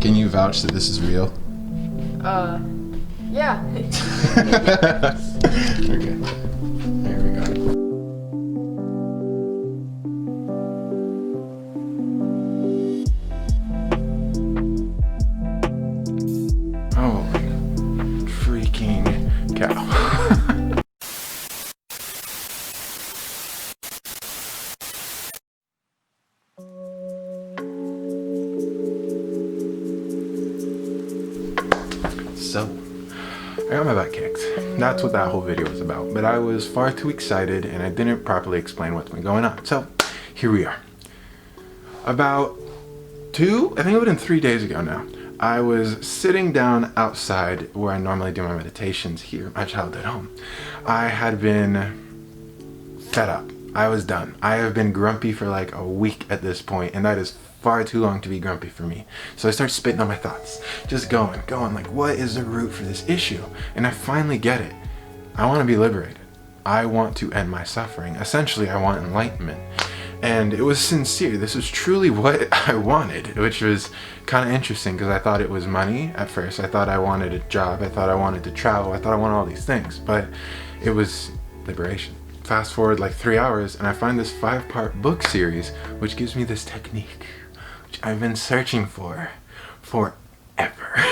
Can you vouch that this is real? Yeah. Okay. There we go. Oh, freaking cow. So, I got my butt kicked. That's what that whole video was about. But I was far too excited and I didn't properly explain what's been going on. So, here we are. About I think it would have been 3 days ago now, I was sitting down outside where I normally do my meditations here at my childhood home. I had been fed up. I was done. I have been grumpy for like a week at this point, and that is far too long to be grumpy for me. So I start spitting on my thoughts, just going, like, what is the root for this issue? And I finally get it. I want to be liberated. I want to end my suffering. Essentially, I want enlightenment. And it was sincere. This was truly what I wanted, which was kind of interesting because I thought it was money at first. I thought I wanted a job. I thought I wanted to travel. I thought I wanted all these things, but it was liberation. Fast forward like 3 hours and I find this 5-part book series which gives me this technique which I've been searching for forever.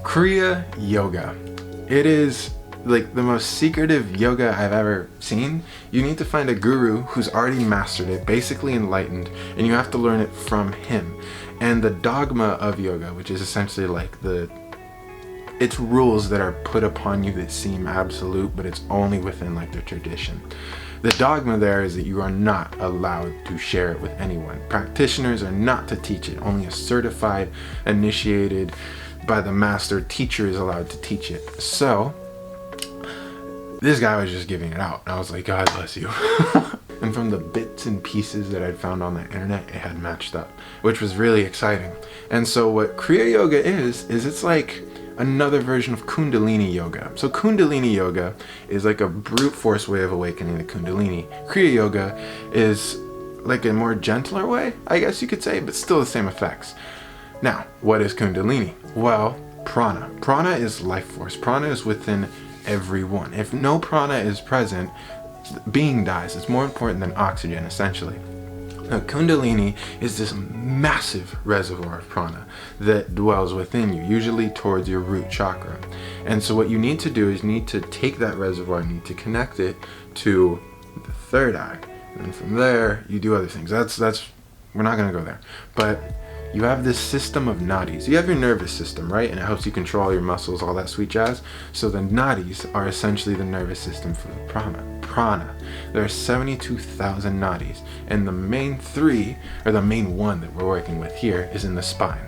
Kriya Yoga. It is like the most secretive yoga I've ever seen. You need to find a guru who's already mastered it, basically enlightened, and you have to learn it from him. And the dogma of yoga, which is essentially like it's rules that are put upon you that seem absolute, but it's only within like the tradition. The dogma there is that you are not allowed to share it with anyone. Practitioners are not to teach it. Only a certified, initiated by the master teacher is allowed to teach it. So this guy was just giving it out, and I was like, God bless you. And from the bits and pieces that I'd found on the internet, it had matched up, which was really exciting. And so what Kriya Yoga is it's like another version of Kundalini Yoga. So Kundalini Yoga is like a brute force way of awakening the Kundalini. Kriya Yoga is like a more gentler way, I guess you could say, but still the same effects. Now, what is Kundalini? Well, prana. Prana is life force. Prana is within everyone. If no prana is present, being dies. It's more important than oxygen, essentially. Now, Kundalini is this massive reservoir of prana that dwells within you, usually towards your root chakra. And so what you need to do is you need to take that reservoir, you need to connect it to the third eye. And then from there, you do other things. That's we're not going to go there. But you have this system of nadis. You have your nervous system, right? And it helps you control all your muscles, all that sweet jazz. So the nadis are essentially the nervous system for the prana. There are 72,000 nadis, and the main three, or the main one that we're working with here, is in the spine.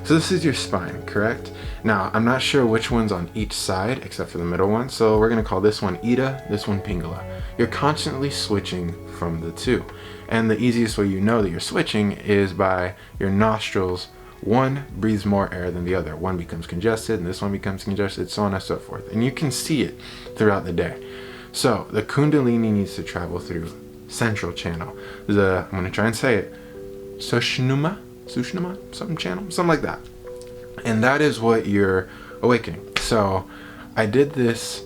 So this is your spine, correct? Now, I'm not sure which one's on each side, except for the middle one, so we're gonna call this one Ida, this one Pingala. You're constantly switching from the two. And the easiest way you know that you're switching is by your nostrils. One breathes more air than the other. One becomes congested, and this one becomes congested, so on and so forth. And you can see it throughout the day. So the Kundalini needs to travel through central channel. I'm going to try and say it. Sushumna, something channel, something like that. And that is what you're awakening. So I did this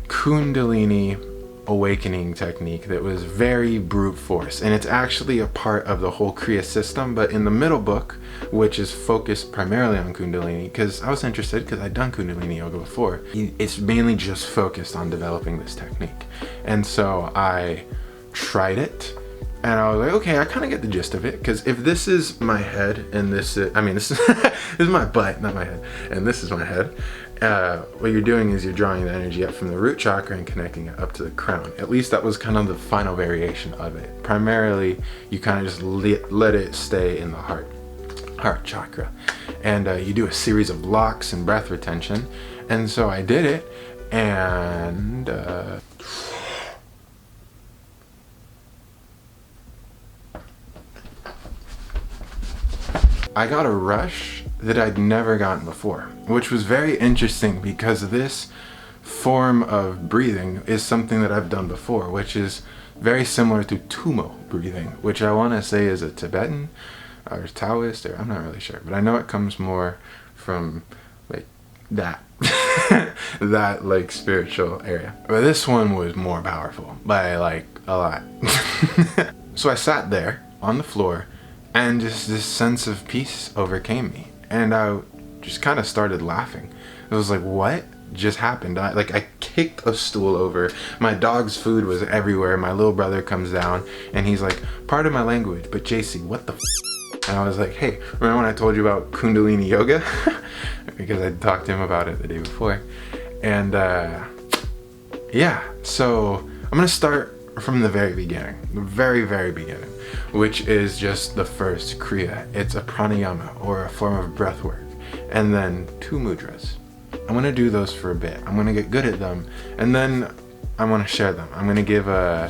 Kundalini awakening technique that was very brute force, and it's actually a part of the whole Kriya system. But in the middle book, which is focused primarily on Kundalini, because I was interested because I'd done Kundalini Yoga before, it's mainly just focused on developing this technique. And so I tried it, and I was like, okay, I kind of get the gist of it, because if this is my head and this is this is my butt, not my head, and this is my head, what you're doing is you're drawing the energy up from the root chakra and connecting it up to the crown. At least that was kind of the final variation of it. Primarily, you kind of just let it stay in the heart chakra. And you do a series of blocks and breath retention. And so I did it, and I got a rush that I'd never gotten before, which was very interesting because this form of breathing is something that I've done before, which is very similar to Tumo breathing, which I want to say is a Tibetan or Taoist, or I'm not really sure, but I know it comes more from like that that like spiritual area. But this one was more powerful by like a lot. So I sat there on the floor, and just this sense of peace overcame me, and I just kind of started laughing. It was like, what just happened? I kicked a stool over. My dog's food was everywhere. My little brother comes down and he's like, pardon my language, but JC, what the f? And I was like, hey, remember when I told you about Kundalini Yoga? Because I talked to him about it the day before. And yeah, so I'm gonna start from the very beginning, the very, very beginning, which is just the first Kriya. It's a pranayama, or a form of breath work, and then 2 mudras. I'm gonna do those for a bit. I'm gonna get good at them, and then I want to share them. I'm gonna give I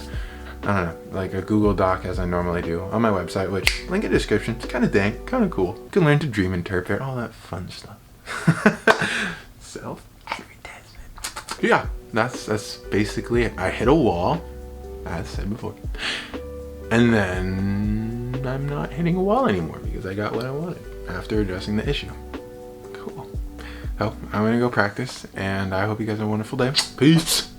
don't know, like a Google Doc, as I normally do, on my website, which, link in the description. It's kind of dank, kind of cool. You can learn to dream interpret, all that fun stuff. Self-advertisement. Yeah, that's basically it. I hit a wall, as said before, and then I'm not hitting a wall anymore because I got what I wanted after addressing the issue. Cool. So I'm gonna go practice, and I hope you guys have a wonderful day. Peace.